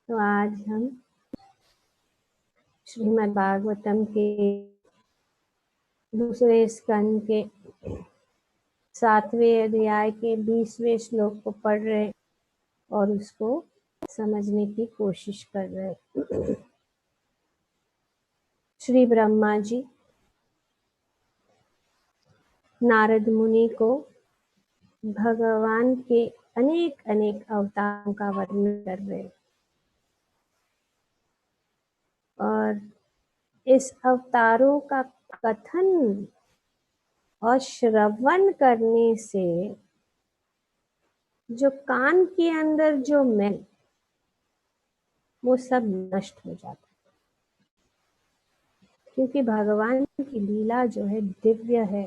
तो आज हम श्रीमद् भागवतम के दूसरे स्कंद के 7वें अध्याय के 20वें श्लोक को पढ़ रहे और उसको समझने की कोशिश कर रहे। श्री ब्रह्मा जी नारद मुनि को भगवान के अनेक अनेक अवतारों का वर्णन कर रहे और इस अवतारों का कथन और श्रवण करने से जो कान के अंदर जो मैल वो सब नष्ट हो जाता है, क्योंकि भगवान की लीला जो है दिव्य है।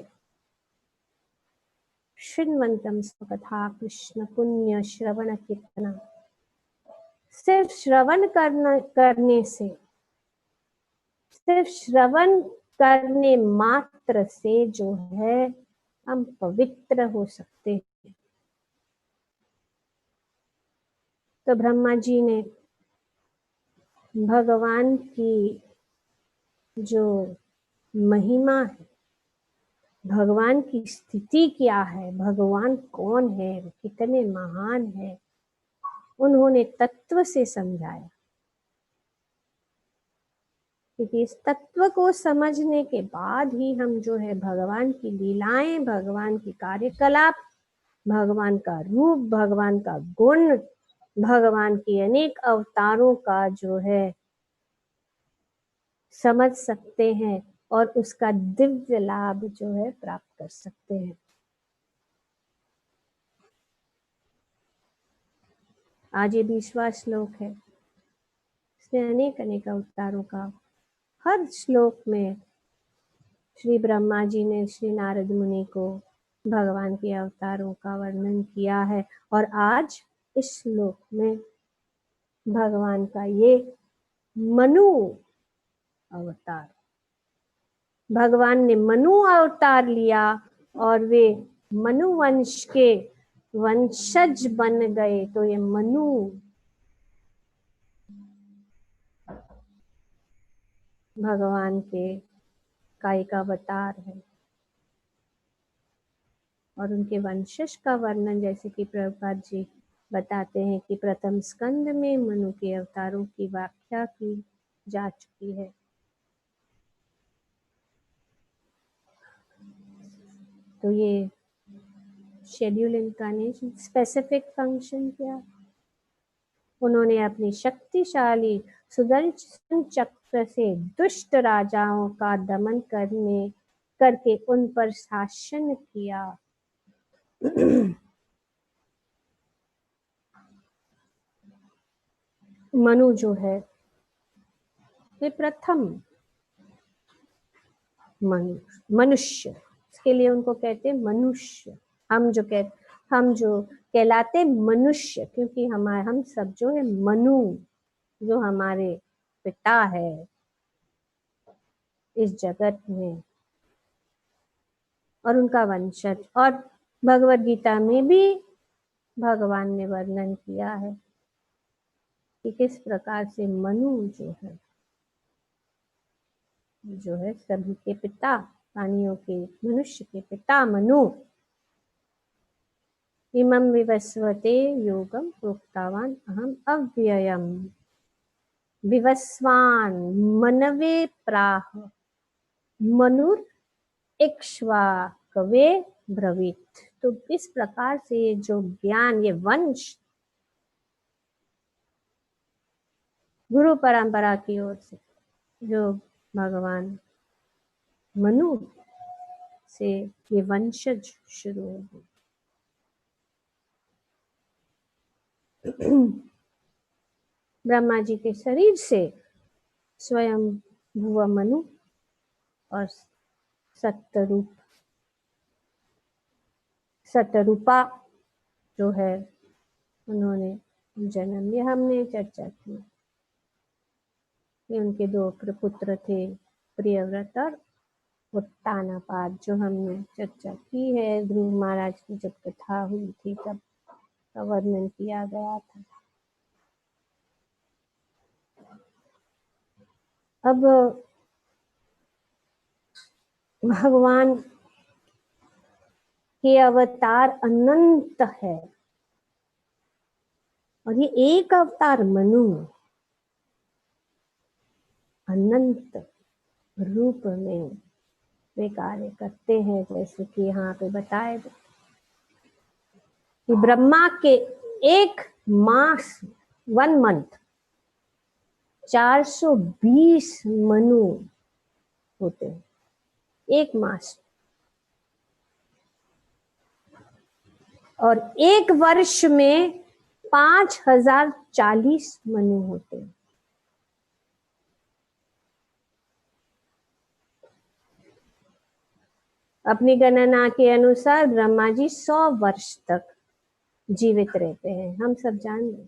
श्रृण्वन्तं स्वकथा कृष्ण पुण्य श्रवण कीर्तना। सिर्फ श्रवण करने से, सिर्फ श्रवण करने मात्र से जो है हम पवित्र हो सकते हैं। तो ब्रह्मा जी ने भगवान की जो महिमा है, भगवान की स्थिति क्या है, भगवान कौन है, कितने महान है, उन्होंने तत्व से समझाया। क्योंकि इस तत्व को समझने के बाद ही हम जो है भगवान की लीलाएं, भगवान की कार्यकलाप, भगवान का रूप, भगवान का गुण, भगवान के अनेक अवतारों का जो है समझ सकते हैं और उसका दिव्य लाभ जो है प्राप्त कर सकते हैं। आज ये 20वां श्लोक है। इसमें अनेक अनेक अवतारों का, हर श्लोक में श्री ब्रह्मा जी ने श्री नारद मुनि को भगवान के अवतारों का वर्णन किया है। और आज इस श्लोक में भगवान का ये मनु अवतार, भगवान ने मनु अवतार लिया और वे मनु वंश के वंशज बन गए। तो ये मनु भगवान के का एक अवतार है और उनके वंशज का वर्णन जैसे कि प्रभुपाद जी बताते हैं कि प्रथम स्कंद में मनु के अवतारों की व्याख्या की जा चुकी है। तो ये शेड्यूल इनकार्नेशन स्पेसिफिक फंक्शन क्या, उन्होंने अपनी शक्तिशाली सुदर्शन चक्र से दुष्ट राजाओं का दमन करके उन पर शासन किया। मनु जो है वे प्रथम मनुष्य, इसके लिए उनको कहते हैं मनुष्य। हम जो कहलाते मनुष्य, क्योंकि हम सब जो है मनु, जो हमारे पिता है इस जगत में, और उनका वंशज। और भगवद गीता में भी भगवान ने वर्णन किया है कि किस प्रकार से मनु जो है सभी के पिता, प्राणियों के, मनुष्य के पिता मनु। इमं विवस्वते योगम प्रोक्तवान अहम अव्ययम विवस्वान मनवे प्राह मनुर इक्ष्वाकवे ब्रवीत। तो इस प्रकार से जो ज्ञान, ये वंश गुरु परंपरा की ओर से जो भगवान मनु से ये वंशज शुरू हो गए। ब्रह्मा जी के शरीर से स्वयं भुवा मनु और सतरूपा जो है उन्होंने जन्म लिया। हमने चर्चा की कि उनके दो प्रपुत्र थे, प्रियव्रत और उत्तानापाद, जो हमने चर्चा की है। ध्रुव महाराज की जब कथा हुई थी तब का वर्णन किया गया था। अब भगवान के अवतार अनंत है और ये एक अवतार मनु अनंत रूप में वे कार्य करते हैं, जैसे कि यहाँ पे बताए कि ब्रह्मा के एक मास 1 मंथ 420 मनु होते हैं एक मास, और एक वर्ष में 5040 मनु होते हैं। अपनी गणना के अनुसार ब्रह्मा जी 100 वर्ष तक जीवित रहते हैं, हम सब जान रहे।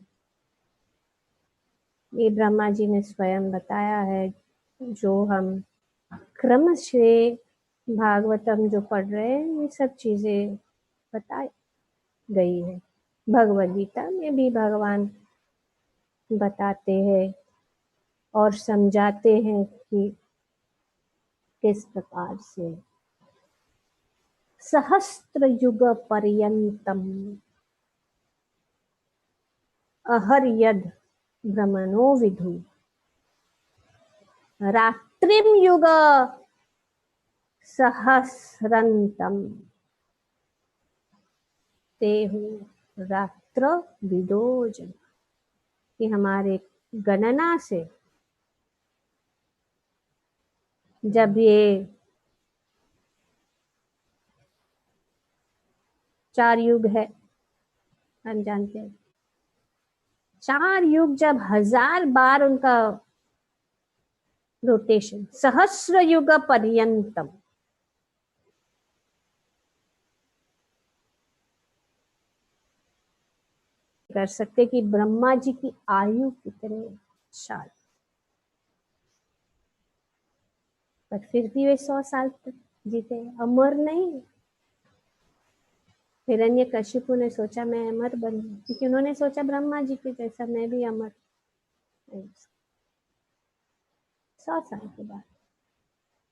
ये ब्रह्मा जी ने स्वयं बताया है, जो हम क्रम से भागवतम जो पढ़ रहे हैं, ये सब चीजें बताई गई है। भगवद गीता में भी भगवान बताते हैं और समझाते हैं कि किस प्रकार से सहस्त्र युग पर्यंतम अहर्यद भ्रमणो विधु रात्रिम युग सहस्रंतम तेहु रात्र विदोजन, कि हमारे गणना से जब ये 4 युग है, हम जानते हैं 4 युग जब 1000 बार उनका रोटेशन, सहस्र युग पर्यंतम, कर सकते कि ब्रह्मा जी की आयु कितने साल, पर फिर भी वे 100 साल तक जीते, अमर नहीं। हिरण्यकशिपु ने सोचा मैं अमर बनूं, क्योंकि उन्होंने सोचा ब्रह्मा जी के जैसा मैं भी अमर। 100 साल के बाद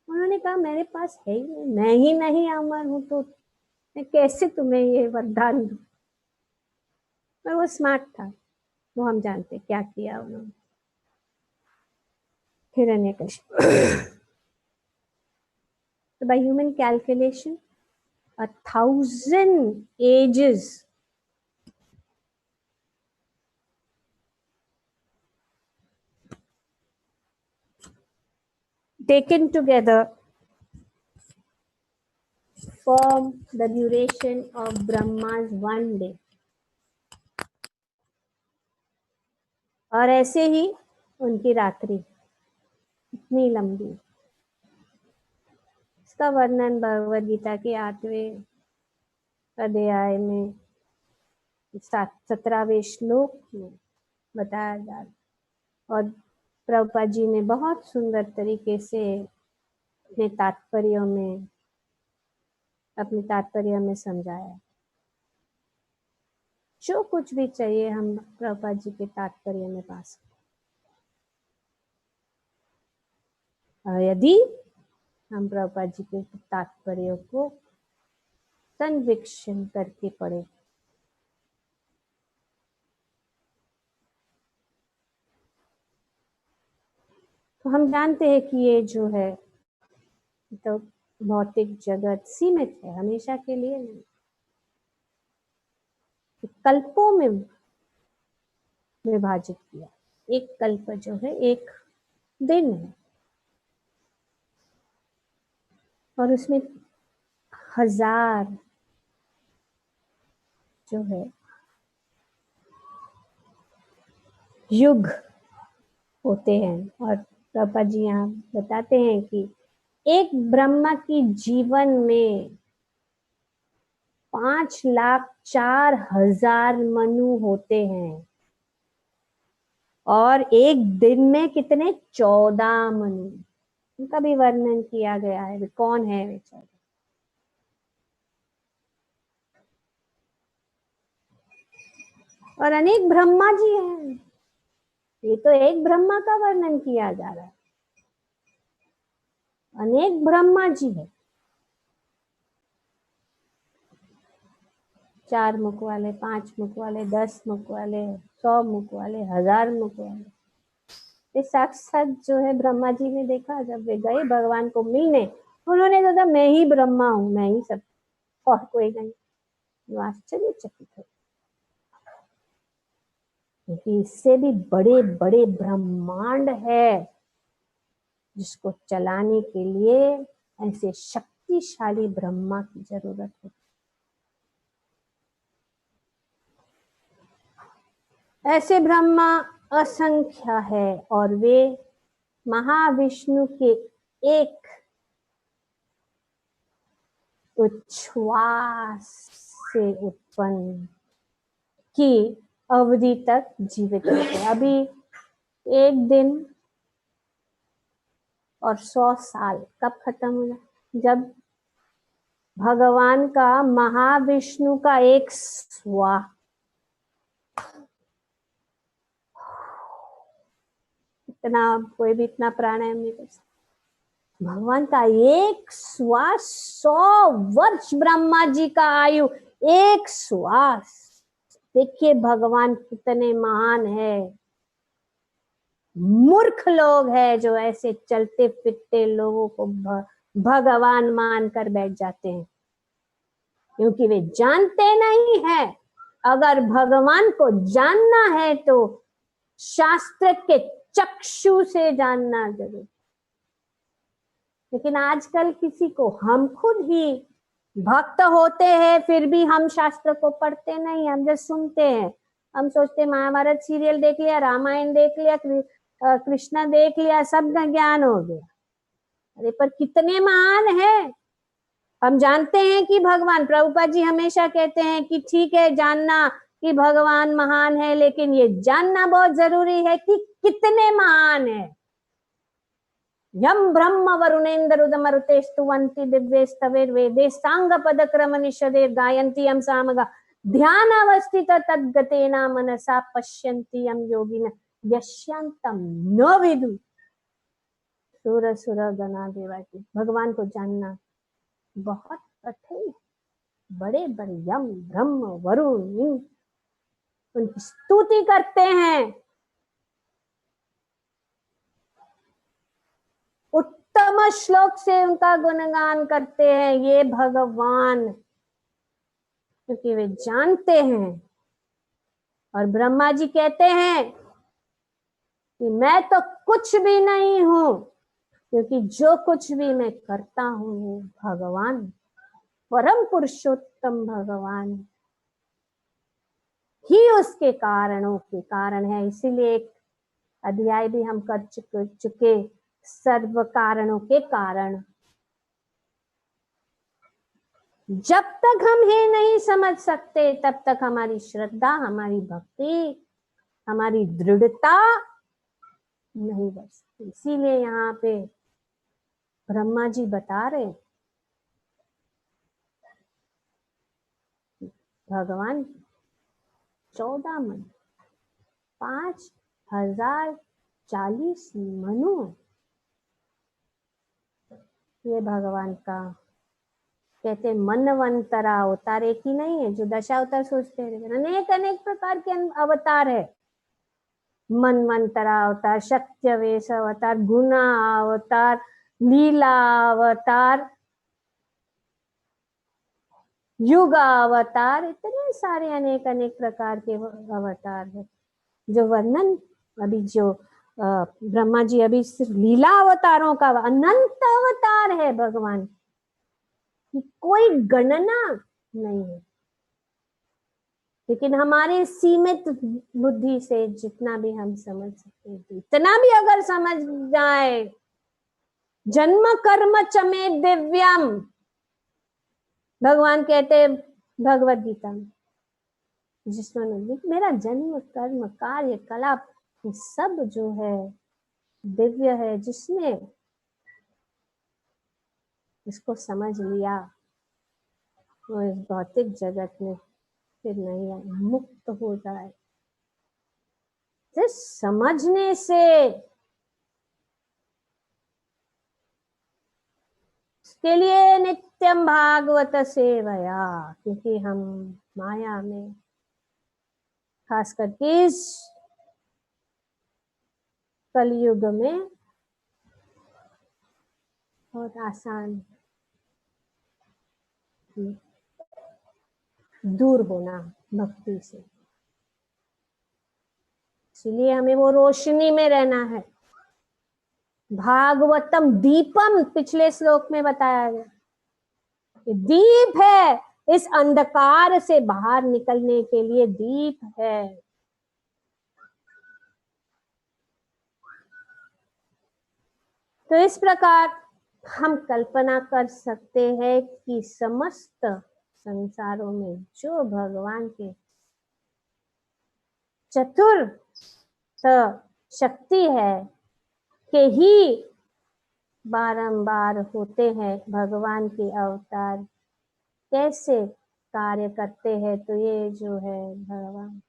उन्होंने कहा मेरे पास है ही नहीं, मैं ही नहीं अमर हूं, तो मैं कैसे तुम्हें ये वरदान दूं। पर वो स्मार्ट था, वो हम जानते क्या किया उन्होंने। हिरण्यकशिपु तो by human calculation 1000 ages taken together form the duration of Brahma's 1 day। और ऐसे ही उनकी रात्रि इतनी लंबी। इसका वर्णन भगवद गीता के 8वें अध्याय में 17वें श्लोक में बताया जा रहा, और प्रभुपाद जी ने बहुत सुंदर तरीके से अपने तात्पर्य में समझाया। जो कुछ भी चाहिए हम प्रभुपाद जी के तात्पर्य में पा सकते, यदि हम प्रभुपाद जी के तात्पर्य को संवीक्षण करके पढ़े तो हम जानते हैं कि ये जो है तो भौतिक जगत सीमित है, हमेशा के लिए नहीं, कल्पों में विभाजित किया। एक कल्प जो है एक दिन है, और उसमें 1000 जो है युग होते हैं। और प्रभुपाद जी यहाँ बताते हैं कि एक ब्रह्मा की जीवन में 5,04,000 मनु होते हैं, और एक दिन में कितने 14 मनु, उनका भी वर्णन किया गया है। कौन है वे 14? और अनेक ब्रह्मा जी हैं, ये तो एक ब्रह्मा का वर्णन किया जा रहा है। अनेक ब्रह्मा जी है, 4 मुख वाले, 5 मुख वाले, 10 मुख वाले, 100 मुख वाले, 1000 मुख वाले। ये साक्षात जो है ब्रह्मा जी ने देखा, जब वे गए भगवान को मिलने, उन्होंने कहा मैं ही ब्रह्मा हूँ, मैं ही सब, और कोई नहीं। वो आश्चर्यचकित है, क्योंकि इससे भी बड़े बड़े ब्रह्मांड है, जिसको चलाने के लिए ऐसे शक्तिशाली ब्रह्मा की जरूरत है। ऐसे ब्रह्मा असंख्य है, और वे महाविष्णु के एक उच्छ्वास से उत्पन्न की अवधि तक जीवित होते। अभी एक दिन और 100 साल कब खत्म हुआ? जब भगवान का, महाविष्णु का एक श्वास, इतना कोई भी इतना प्राणायाम नहीं कर सकता। भगवान का एक श्वास, 100 वर्ष ब्रह्मा जी का आयु, एक श्वास। देखिए भगवान कितने महान है। मूर्ख लोग हैं जो ऐसे चलते फिरते लोगों को भगवान मानकर बैठ जाते हैं, क्योंकि वे जानते नहीं है। अगर भगवान को जानना है तो शास्त्र के चक्षु से जानना जरूर। लेकिन आजकल किसी को, हम खुद ही भक्त होते हैं, फिर भी हम शास्त्र को पढ़ते नहीं, हम जब सुनते हैं। हम सोचते महाभारत सीरियल देख लिया, रामायण देख लिया, कृष्णा देख लिया, सब का ज्ञान हो गया। अरे पर कितने महान है। हम जानते हैं कि भगवान, प्रभुपाद जी हमेशा कहते हैं कि ठीक है जानना कि भगवान महान है, लेकिन ये जानना बहुत जरूरी है कि कितने महान है। यम ब्रह्म वरुणेन्द्र उदमरुते स्तुवन्ति दिव्ये स्तवेर वेदे सांग पद क्रम निषदे गायन्ति यम सामगा ध्यान अवस्थित तद्गतेना मनसा पश्यन्ति यम योगिन यश्यांतम न विदु। सुर सुर गणा देवाति। भगवान को जानना बहुत कठिन है। बड़े बड़े यम ब्रह्म वरुण उनकी स्तुति करते हैं, उत्तम श्लोक से उनका गुणगान करते हैं, ये भगवान, क्योंकि वे जानते हैं। और ब्रह्मा जी कहते हैं कि मैं तो कुछ भी नहीं हूं, क्योंकि जो कुछ भी मैं करता हूं वो भगवान, परम पुरुषोत्तम भगवान ही उसके कारणों के कारण है। इसीलिए एक अध्याय भी हम कर चुके सर्व कारणों के कारण। जब तक हम ये नहीं समझ सकते तब तक हमारी श्रद्धा, हमारी भक्ति, हमारी दृढ़ता नहीं बढ़ सकती। इसीलिए यहाँ पे ब्रह्मा जी बता रहे भगवान 14 मन, 5040 मनु, ये भगवान का कहते मनवंतरा अवतार एक ही नहीं है जो दशावतार सोचते हैं, अनेक अनेक प्रकार के अवतार है। मनवंतरा अवतार, शक्त्यवेश अवतार, गुना अवतार, लीला अवतार, युग अवतार, इतने सारे अनेक अनेक प्रकार के अवतार है। जो वर्णन अभी जो ब्रह्मा जी अभी सिर्फ लीला अवतारों का, अनंत अवतार है भगवान की कोई गणना नहीं है। लेकिन हमारे सीमित बुद्धि से जितना भी हम समझ सकते हैं, इतना भी अगर समझ जाए, जन्म कर्म चमे दिव्यम, भगवान कहते भगवत गीता में, जिसमें मेरा जन्म कर्म कार्य कलाप सब जो है दिव्य है। जिसने इसको समझ लिया वो इस भौतिक जगत में फिर नहीं आए, मुक्त हो जाए। जिस समझने से उसके लिए नित्यम भागवत सेवया, क्योंकि हम माया में, खास करके इस कलयुग में बहुत आसान दूर होना भक्ति से, इसलिए हमें वो रोशनी में रहना है। भागवतम दीपम पिछले श्लोक में बताया गया, दीप है, इस अंधकार से बाहर निकलने के लिए दीप है। तो इस प्रकार हम कल्पना कर सकते हैं कि समस्त संसारों में जो भगवान के चतुर्थ शक्ति है के ही बारंबार होते हैं भगवान के अवतार, कैसे कार्य करते हैं। तो ये जो है भगवान,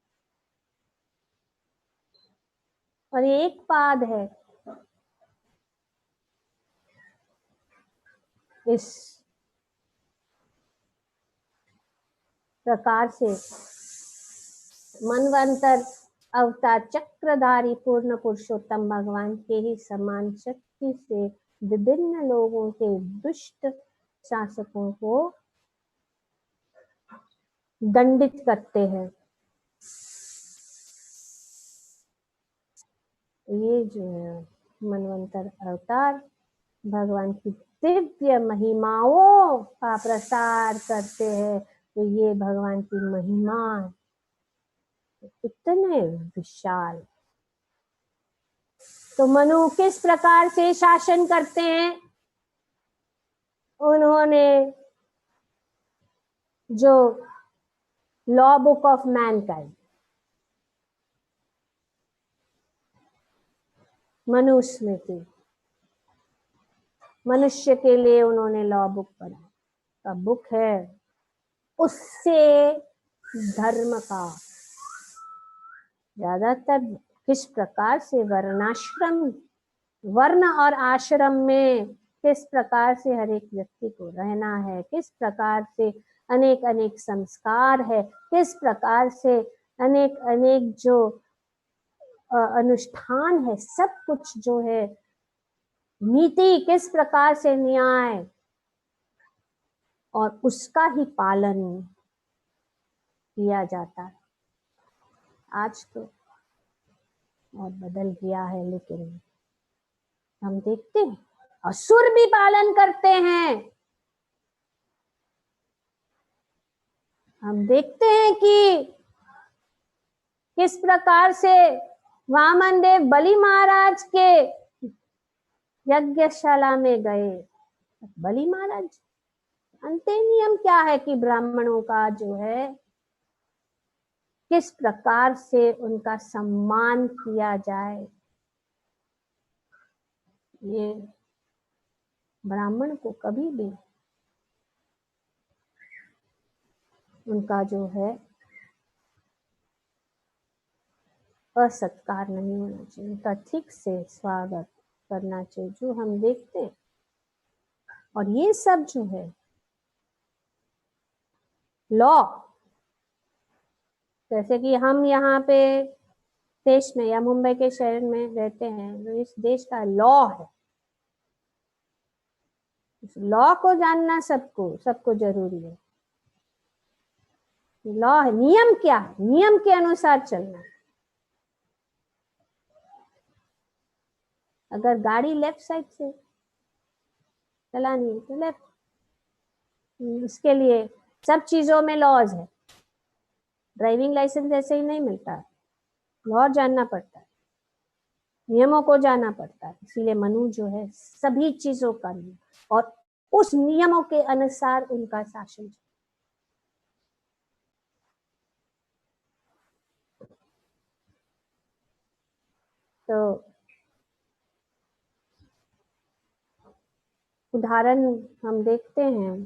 और ये एक पाद है इस प्रकार से मनवंतर अवतार चक्रधारी पूर्ण पुरुषोत्तम भगवान के ही समान शक्ति से विभिन्न लोगों के दुष्ट शासकों को दंडित करते हैं। ये जो है मनवंतर अवतार भगवान की दिव्य महिमाओं का प्रसार करते हैं। तो ये भगवान की महिमा इतने विशाल। तो मनु किस प्रकार से शासन करते हैं? उन्होंने जो law book of Mankind, Manusmriti, मनुष्य के लिए उन्होंने लॉ बुक बनाया, का बुक है। उससे धर्म का ज्यादातर किस प्रकार से वर्णाश्रम, वर्ण और आश्रम में किस प्रकार से हर एक व्यक्ति को रहना है, किस प्रकार से अनेक अनेक संस्कार है, किस प्रकार से अनेक अनेक जो अनुष्ठान है, सब कुछ जो है नीति, किस प्रकार से न्याय, और उसका ही पालन किया जाता है। आज तो और बदल गया है, लेकिन हम देखते हैं असुर भी पालन करते हैं। हम देखते हैं कि किस प्रकार से वामन देव बलि महाराज के यज्ञशाला में गए। बलि महाराज अंते नियम क्या है कि ब्राह्मणों का जो है किस प्रकार से उनका सम्मान किया जाए। ये ब्राह्मण को कभी भी उनका जो है असत्कार नहीं होना चाहिए, उनका ठीक से स्वागत करना चाहिए, जो हम देखते हैं। और ये सब जो है लॉ, जैसे कि हम यहाँ पे देश में या मुंबई के शहर में रहते हैं, तो इस देश का लॉ है। इस लॉ को जानना सबको जरूरी है। लॉ है, नियम क्या है, नियम के अनुसार चलना है। अगर गाड़ी लेफ्ट साइड से चलानी है तो लेफ्ट, इसके लिए सब चीजों में लॉज है। ड्राइविंग लाइसेंस ऐसे ही नहीं मिलता है, लॉ जानना पड़ता है, नियमों को जानना पड़ता है। इसीलिए मनु जो है सभी चीजों का नियम और उस नियमों के अनुसार उनका शासन। तो उदाहरण हम देखते हैं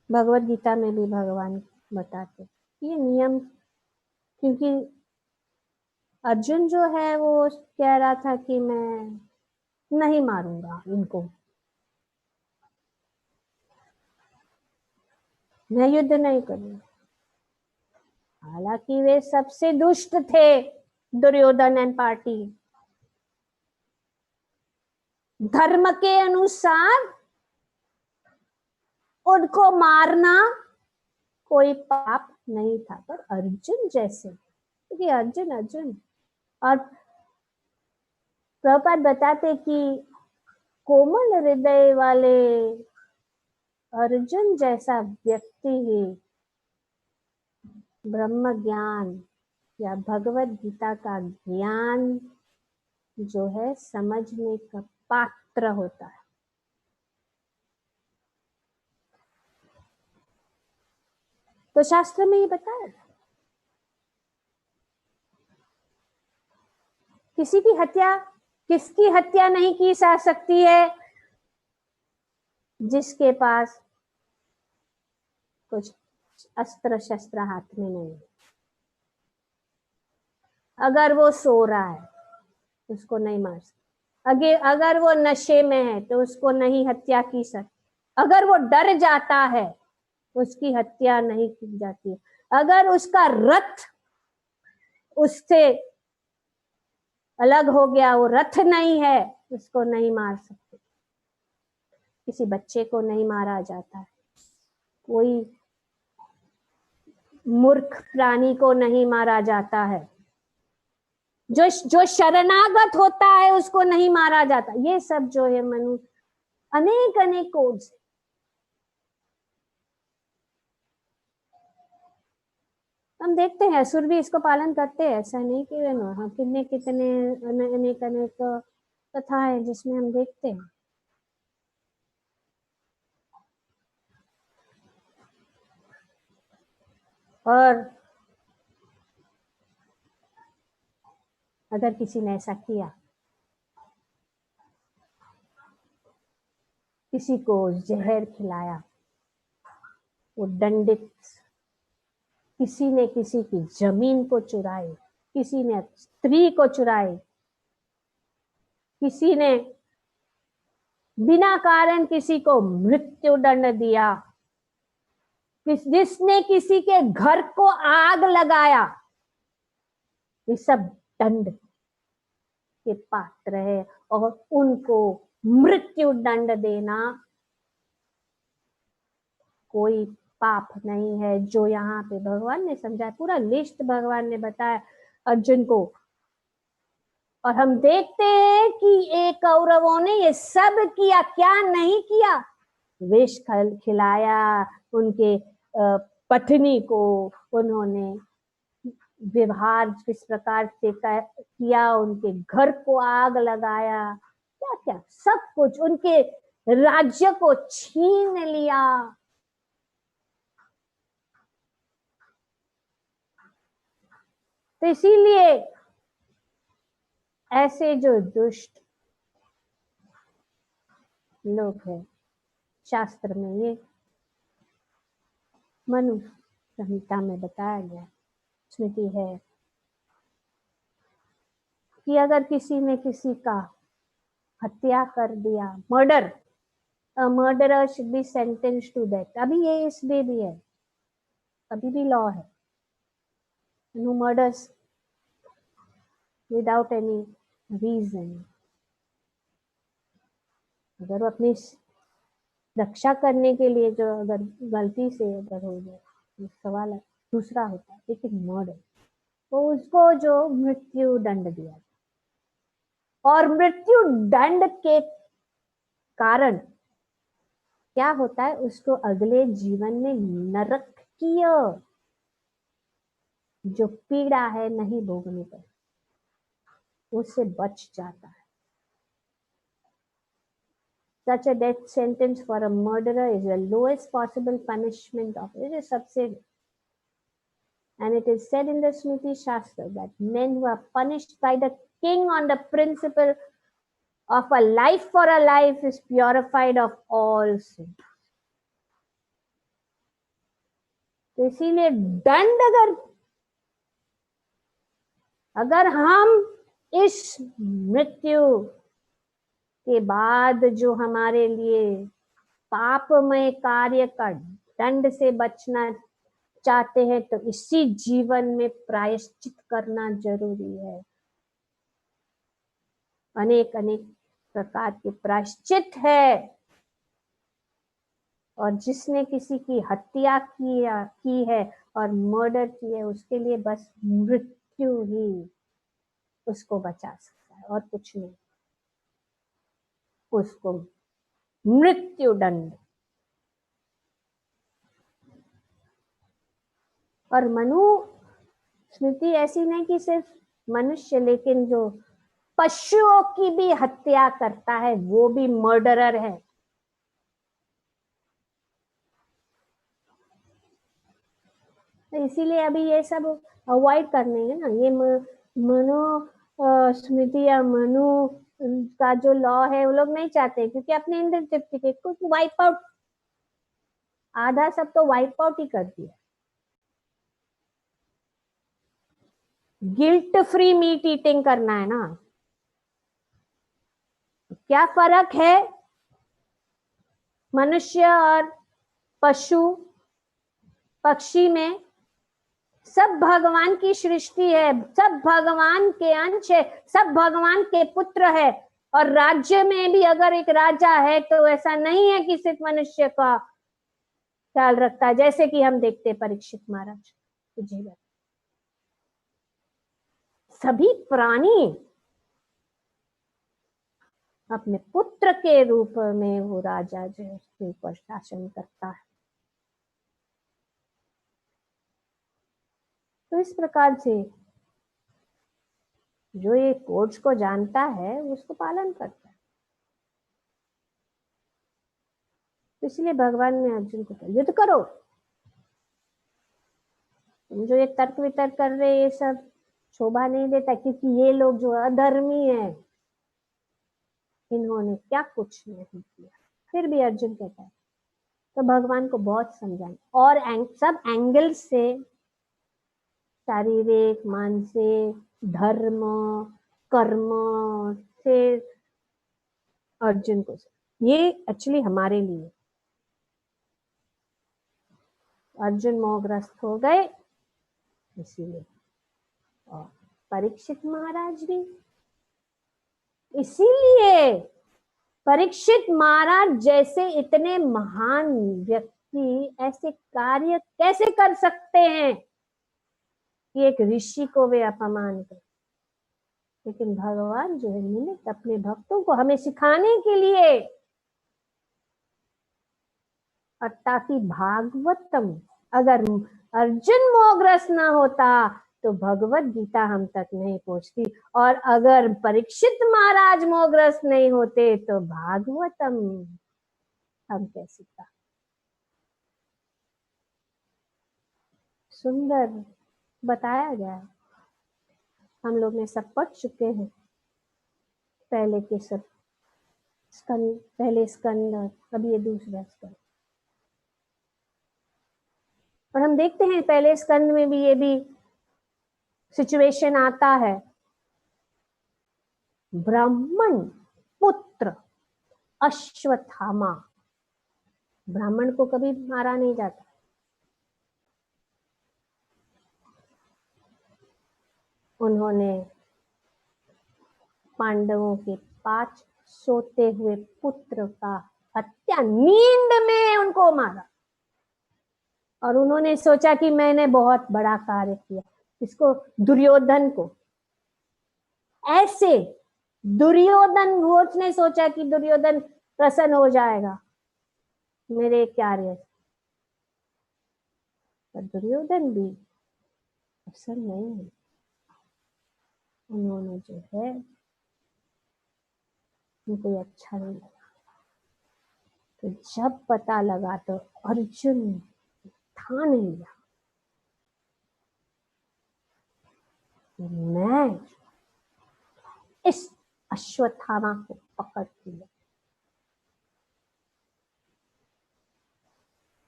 भगवत गीता में भी भगवान बताते ये नियम, क्योंकि अर्जुन जो है वो कह रहा था कि मैं नहीं मारूंगा इनको, मैं युद्ध नहीं करूंगा। हालांकि वे सबसे दुष्ट थे, दुर्योधन एंड पार्टी। धर्म के अनुसार उनको मारना कोई पाप नहीं था, पर अर्जुन जैसे, क्योंकि अर्जुन और प्रभुपाद बताते कि कोमल हृदय वाले अर्जुन जैसा व्यक्ति ही ब्रह्म ज्ञान या भगवत गीता का ज्ञान जो है समझने का पात्र होता है। तो शास्त्र में ये बताया, किसी की हत्या, किसकी हत्या नहीं की जा सकती है? जिसके पास कुछ अस्त्र शस्त्र हाथ में नहीं। अगर वो सो रहा है उसको नहीं मार सकते, अगर वो नशे में है तो उसको नहीं हत्या की सकती, अगर वो डर जाता है उसकी हत्या नहीं की जाती है, अगर उसका रथ उससे अलग हो गया, वो रथ नहीं है, उसको नहीं मार सकते। किसी बच्चे को नहीं मारा जाता है, कोई मूर्ख प्राणी को नहीं मारा जाता है, जो शरणागत होता है उसको नहीं मारा जाता। ये सब जो है मनुष्य अनेक अनेक कोड्स, हम देखते हैं असुर भी इसको पालन करते हैं, ऐसा नहीं कि हम कितने कितने अनेक अनेक कथा है जिसमें हम देखते हैं। और अगर किसी ने ऐसा किया, किसी को जहर खिलाया, वो दंडित, किसी ने किसी की जमीन को चुराई, किसी ने स्त्री को चुराई, किसी ने बिना कारण किसी को मृत्यु दंड दिया, जिसने किसी के घर को आग लगाया, ये सब दंड के पात्र है। और उनको मृत्यु दंड देना कोई पाप नहीं है, जो यहाँ पे भगवान ने समझाया। पूरा लिस्ट भगवान ने बताया अर्जुन को। और हम देखते हैं कि एक कौरवों ने ये सब किया, क्या नहीं किया? विष खिलाया, उनके पत्नी को उन्होंने व्यवहार किस प्रकार से किया, उनके घर को आग लगाया, क्या क्या सब कुछ, उनके राज्य को छीन लिया। तो इसीलिए ऐसे जो दुष्ट लोग हैं, शास्त्र में ये मनु संहिता में बताया गया, स्मृति है कि अगर किसी ने किसी का हत्या कर दिया, murder, a murderer should be sentenced to death। अभी ये इसमें भी है, अभी भी लॉ है, no murders without any reason। अगर वो अपनी रक्षा करने के लिए, जो अगर गलती से अगर हो जाए, सवाल दूसरा होता है, लेकिन मर्डर, तो उसको जो मृत्यु दंड दिया, और मृत्यु दंड के कारण क्या होता है, उसको अगले जीवन में नरकीय जो पीड़ा है नहीं भोगने पर, उससे बच जाता है। Such a death sentence for a murderer is the lowest possible punishment of it is सबसे, and it is said in the Smriti Shastra that men who are punished by the king on the principle of a life for a life is purified of all sin। तो इसीलिए दंड अगर हम इस मृत्यु के बाद जो हमारे लिए पापमय कार्य का दंड से बचना चाहते हैं तो इसी जीवन में प्रायश्चित करना जरूरी है। अनेक अनेक प्रकार के प्रायश्चित है, और जिसने किसी की हत्या की है और मर्डर की है, उसके लिए बस मृत्यु ही उसको बचा सकता है और कुछ नहीं। उसको मृत्यु दंड। और मनु स्मृति ऐसी नहीं कि सिर्फ मनुष्य, लेकिन जो पशुओं की भी हत्या करता है वो भी मर्डरर है। तो इसीलिए अभी ये सब अवॉइड करने हैं ना, ये मनु स्मृति या मनु का जो लॉ है वो लोग नहीं चाहते, क्योंकि अपने इंद्र तृप्ति के कुछ वाइप आउट, आधा सब तो वाइप आउट ही कर दिया। गिल्ट फ्री मीट ईटिंग करना है ना। क्या फर्क है मनुष्य और पशु पक्षी में? सब भगवान की सृष्टि है, सब भगवान के अंश है, सब भगवान के पुत्र है। और राज्य में भी अगर एक राजा है तो ऐसा नहीं है कि सिर्फ मनुष्य का ख्याल रखता है, जैसे कि हम देखते हैं परीक्षित महाराज। सभी प्राणी अपने पुत्र के रूप में वो राजा जो है उसके ऊपर शासन करता है। तो इस प्रकार से जो ये कोड्स को जानता है उसको पालन करता है। तो इसलिए भगवान ने अर्जुन को कहा युद्ध करो। तुम जो ये तर्क वितर्क कर रहे ये सब शोभा नहीं देता, क्योंकि ये लोग जो अधर्मी है इन्होंने क्या कुछ नहीं किया। फिर भी अर्जुन कहता है, तो भगवान को बहुत समझाए और सब एंगल से, शारीरिक, मानसिक, धर्म, कर्म से अर्जुन को, ये एक्चुअली हमारे लिए। अर्जुन मोहग्रस्त हो गए इसीलिए, और परीक्षित महाराज भी इसीलिए। परीक्षित महाराज जैसे इतने महान व्यक्ति ऐसे कार्य कैसे कर सकते हैं कि एक ऋषि को वे अपमान कर। लेकिन भगवान जो है निमित्त अपने भक्तों को हमें सिखाने के लिए, और ताकि भागवतम, अगर अर्जुन मोहग्रस्त ना होता तो भगवत गीता हम तक नहीं पहुंचती, और अगर परीक्षित महाराज मोहग्रस्त नहीं होते तो भागवतम हम कैसे था। सुंदर बताया गया। हम लोग ने सब पढ़ चुके हैं पहले के सब स्कंद, पहले स्कंद, अब ये दूसरा स्कंद। और हम देखते हैं पहले स्कंद में भी ये भी सिचुएशन आता है। ब्राह्मण पुत्र अश्वत्थामा, ब्राह्मण को कभी मारा नहीं जाता। उन्होंने पांडवों के 5 सोते हुए पुत्र का हत्या नींद में उनको मारा, और उन्होंने सोचा कि मैंने बहुत बड़ा कार्य किया। इसको दुर्योधन को ऐसे, दुर्योधन घोष ने सोचा कि दुर्योधन प्रसन्न हो जाएगा मेरे कार्य, पर दुर्योधन भी प्रसन्न नहीं है। उन्होंने जो है उनको अच्छा नहीं लगा। तो जब पता लगा तो अर्जुन था नहीं लिया, मैं इस अश्वत्थामा को पकड़ लिया।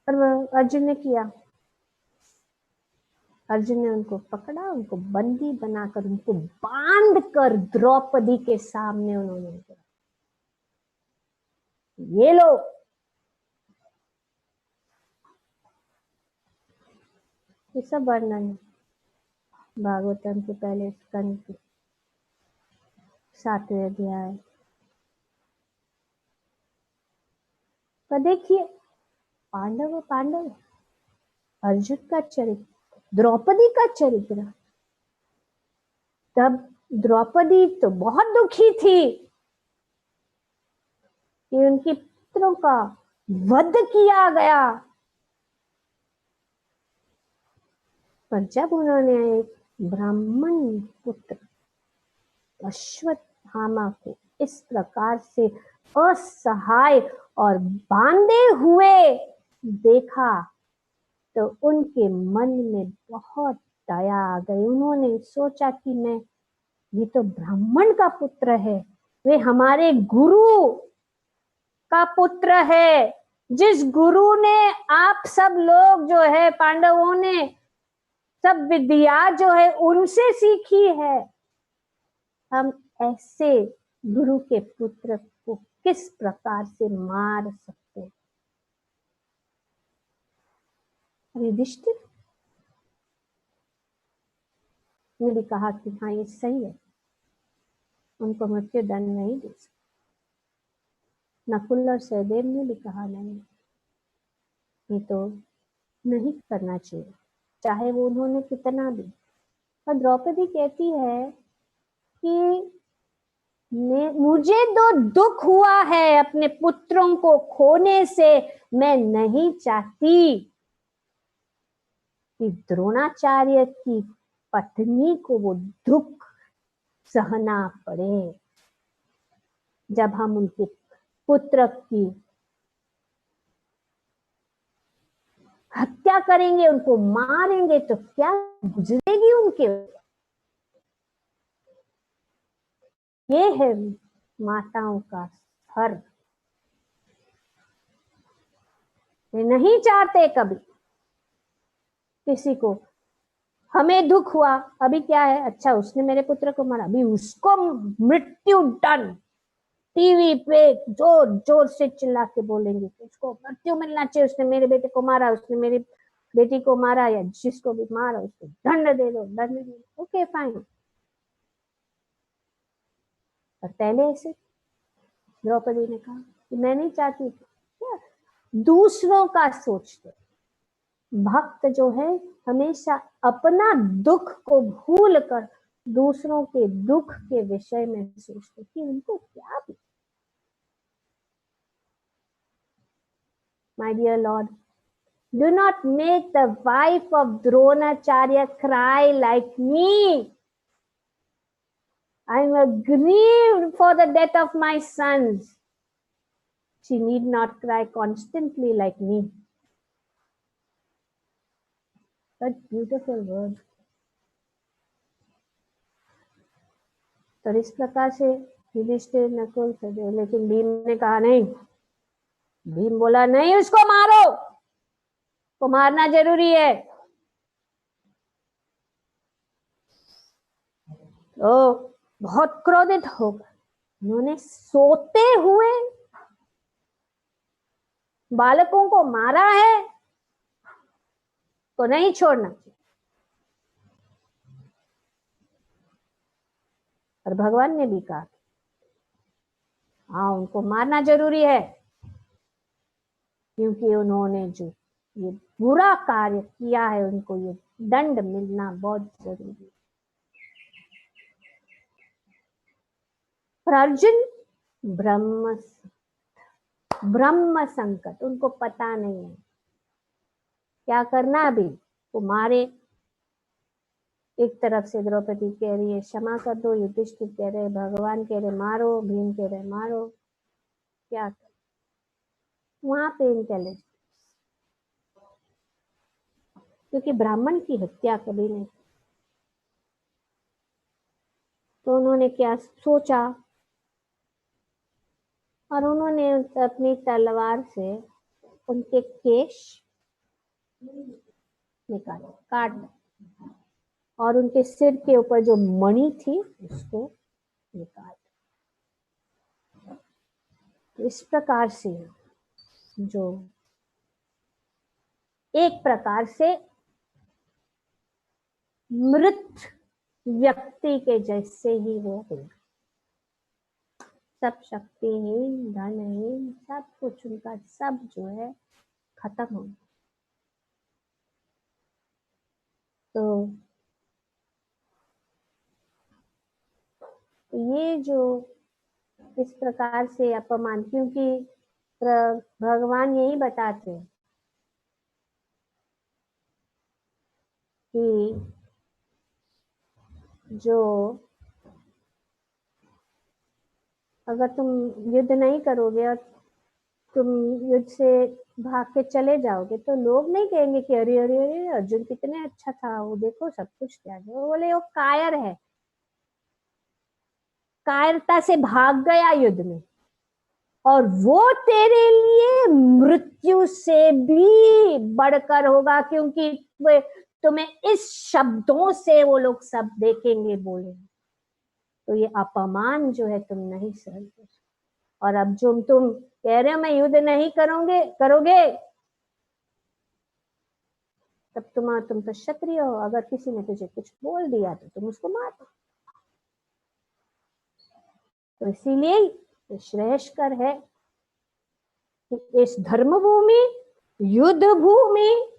और अर्जुन ने किया, अर्जुन ने उनको पकड़ा, उनको बंदी बनाकर, उनको बांध कर द्रौपदी के सामने उन्होंने कहा, ये लो ये सब वर्णन है भागवतम के पहले स्कंद के 7वें अध्याय। पर देखिए पांडव पांडव, अर्जुन का चरित्र, द्रौपदी का चरित्र। तब द्रौपदी तो बहुत दुखी थी कि उनके पुत्रों का वध किया गया, पर जब उन्होंने एक ब्राह्मण पुत्र अश्वत्थामा को इस प्रकार से असहाय और बांधे हुए देखा तो उनके मन में बहुत दया आ गई। उन्होंने सोचा कि मैं, ये तो ब्राह्मण का पुत्र है, वे हमारे गुरु का पुत्र है, जिस गुरु ने आप सब लोग जो है पांडवों ने सब विद्या जो है उनसे सीखी है। हम ऐसे गुरु के पुत्र को किस प्रकार से मार सकते हैं? युधिष्ठिर ने भी कहा कि हाँ ये सही है, उनको मृत्यु दंड नहीं दे सकते। नकुल और सहदेव ने भी कहा नहीं, ये तो नहीं करना चाहिए, चाहे वो उन्होंने कितना भी। और द्रौपदी कहती है कि मुझे तो दुख हुआ है अपने पुत्रों को खोने से, मैं नहीं चाहती कि द्रोणाचार्य की पत्नी को वो दुख सहना पड़े। जब हम उनके पुत्र की हत्या करेंगे, उनको मारेंगे, तो क्या गुजरेगी उनके। ये है माताओं का हर, वे नहीं चाहते कभी किसी को। हमें दुख हुआ, अभी क्या है, अच्छा उसने मेरे पुत्र को मारा, अभी उसको मृत्यु दंड, टीवी पे जोर जोर से चिल्ला के बोलेंगे उसको मृत्यु मिलना चाहिए, उसने मेरे बेटे को मारा, उसने मेरी बेटी को मारा, या जिसको भी मारा उसको दंड दे दो, दंड दे दो। Okay fine. पर पहले ऐसे द्रौपदी ने कहा कि मैं नहीं चाहती क्या, दूसरों का सोचते। भक्त जो है हमेशा अपना दुख को भूल कर दूसरों के दुख के विषय में सोचते कि उनको क्या भी। My dear Lord, do not make the wife of Dronacharya cry like me. I am grieved for the death of my sons. She need not cry constantly like me. Such beautiful words. तो इस प्रकार से युधिष्ठिर नकुल सहदेव, लेकिन भीम ने कहा नहीं। भीम बोला नहीं, उसको मारो, को मारना जरूरी है। तो बहुत क्रोधित हो गए, उन्होंने सोते हुए बालकों को मारा है तो नहीं छोड़ना। और भगवान ने भी कहा हाँ उनको मारना जरूरी है, क्योंकि उन्होंने जो ये बुरा कार्य किया है उनको ये दंड मिलना बहुत जरूरी है। पर अर्जुन ब्रह्म संकट, उनको पता नहीं है क्या करना। अभी वो मारे, एक तरफ से द्रौपदी कह रही है क्षमा कर दो, युधिष्ठिर कह रहे, भगवान कह रहे मारो, भीम कह रहे मारो, क्या कर। वहां पे इंटेलिजेंस, क्योंकि ब्राह्मण की हत्या कभी नहीं। तो उन्होंने क्या सोचा, और उन्होंने अपनी तलवार से उनके केश निकाले, काट, और उनके सिर के ऊपर जो मणि थी उसको निकाल। इस प्रकार से जो एक प्रकार से मृत व्यक्ति के जैसे ही वो हो, सब शक्तिहीन, धनहीन, सब कुछ उनका सब जो है खत्म हो। तो ये जो इस प्रकार से अपमान, क्योंकि भगवान यही बताते हैं कि जो अगर तुम युद्ध नहीं करोगे और तुम युद्ध से भाग के चले जाओगे तो लोग नहीं कहेंगे कि अरे अरे अरे अर्जुन कितने अच्छा था, वो देखो सब कुछ क्या है। वो बोले वो कायर है, कायरता से भाग गया युद्ध में, और वो तेरे लिए मृत्यु से भी बढ़कर होगा, क्योंकि तुम्हें इस शब्दों से वो लोग सब देखेंगे, बोलेंगे। तो ये अपमान जो है तुम नहीं सहन कर। और अब जो तुम कह रहे हो मैं युद्ध नहीं करोगे, तब तुम तो क्षत्रिय हो, अगर किसी ने तुझे कुछ बोल दिया तो तुम उसको मार दो। तो इसीलिए श्रेयस्कर है कि इस धर्म भूमि, युद्ध भूमि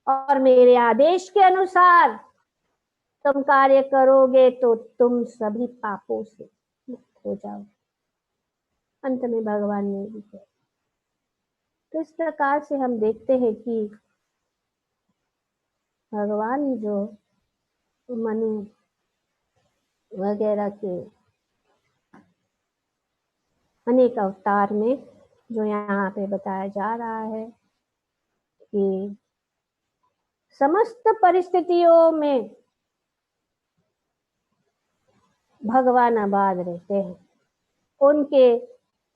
और मेरे आदेश के अनुसार तुम कार्य करोगे तो तुम सभी पापों से मुक्त हो जाओगे। अंत में भगवान ने भी कहा। तो इस प्रकार से हम देखते हैं कि भगवान जो मनु वगैरह के अनेक अवतार में जो यहाँ पे बताया जा रहा है कि समस्त परिस्थितियों में भगवान आबाद रहते हैं। उनके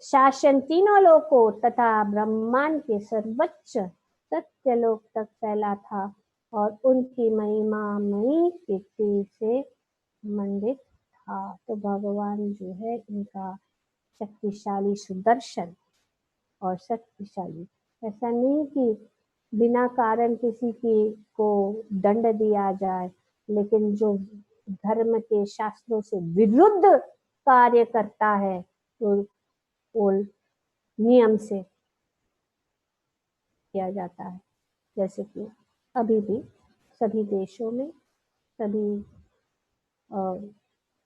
शासन तीनों लोकों तथा ब्रह्मांड के सर्वोच्च सत्य लोक तक फैला था और उनकी महिमामयी कीर्ति से मंडित था। तो भगवान जो है इनका शक्तिशाली सुदर्शन और शक्तिशाली, ऐसा नहीं कि बिना कारण किसी की को दंड दिया जाए, लेकिन जो धर्म के शास्त्रों से विरुद्ध कार्य करता है तो वो नियम से किया जाता है। जैसे कि अभी भी सभी देशों में, सभी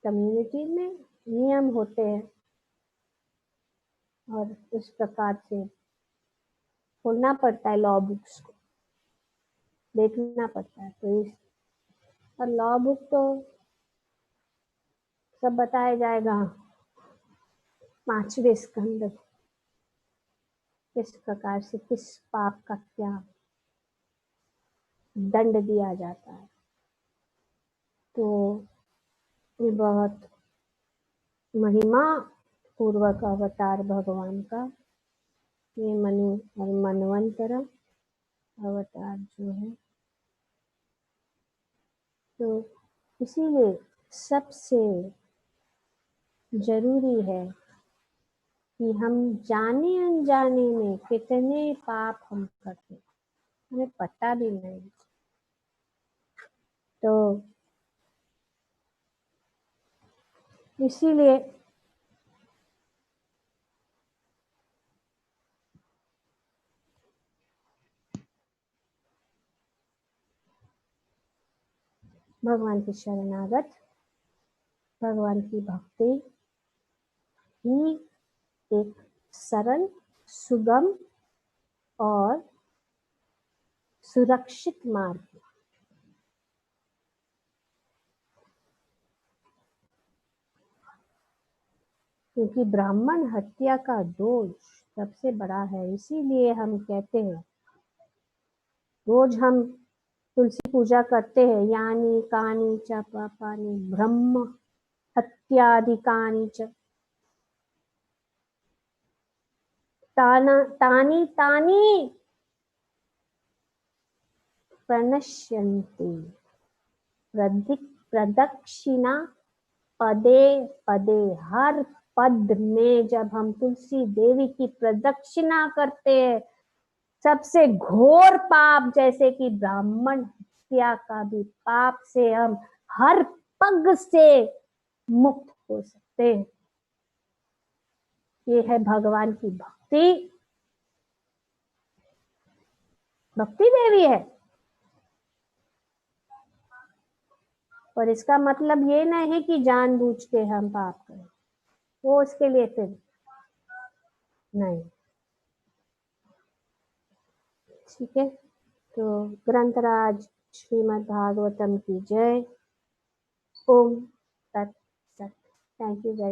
कम्युनिटी में नियम होते हैं और इस प्रकार से खोलना पड़ता है, लॉ बुक्स को देखना पड़ता है। तो इस और लॉ बुक तो सब बताया जाएगा 5वें स्कंद, किस प्रकार से किस पाप का क्या दंड दिया जाता है। तो ये बहुत महिमा पूर्वक अवतार भगवान का, ये मनु और मनवंतर अवतार जो है। तो इसीलिए सबसे जरूरी है कि हम जाने अनजाने में कितने पाप हम करते हमें पता भी नहीं। तो इसीलिए भगवान की शरणागत, भगवान की भक्ति ही एक सरल, सुगम और सुरक्षित मार्ग है। क्योंकि ब्राह्मण हत्या का दोष सबसे बड़ा है, इसीलिए हम कहते हैं, रोज हम तुलसी पूजा करते हैं, यानी कानी च पापानि ब्रह्म हत्याधिकानि च तानी तानी प्रणश्यन्ति प्रदक्षिणा पदे पदे। हर पद में जब हम तुलसी देवी की प्रदक्षिणा करते हैं, सबसे घोर पाप जैसे कि ब्राह्मण हत्या का भी पाप से हम हर पग से मुक्त हो सकते हैं। ये है भगवान की भक्ति। भक्ति देवी है। और इसका मतलब ये नहीं कि जानबूझ के हम पाप करें, वो उसके लिए फिर नहीं। ठीक है, तो ग्रंथराज श्रीमद् भागवतम की जय। ओम तत्सत। Thank you very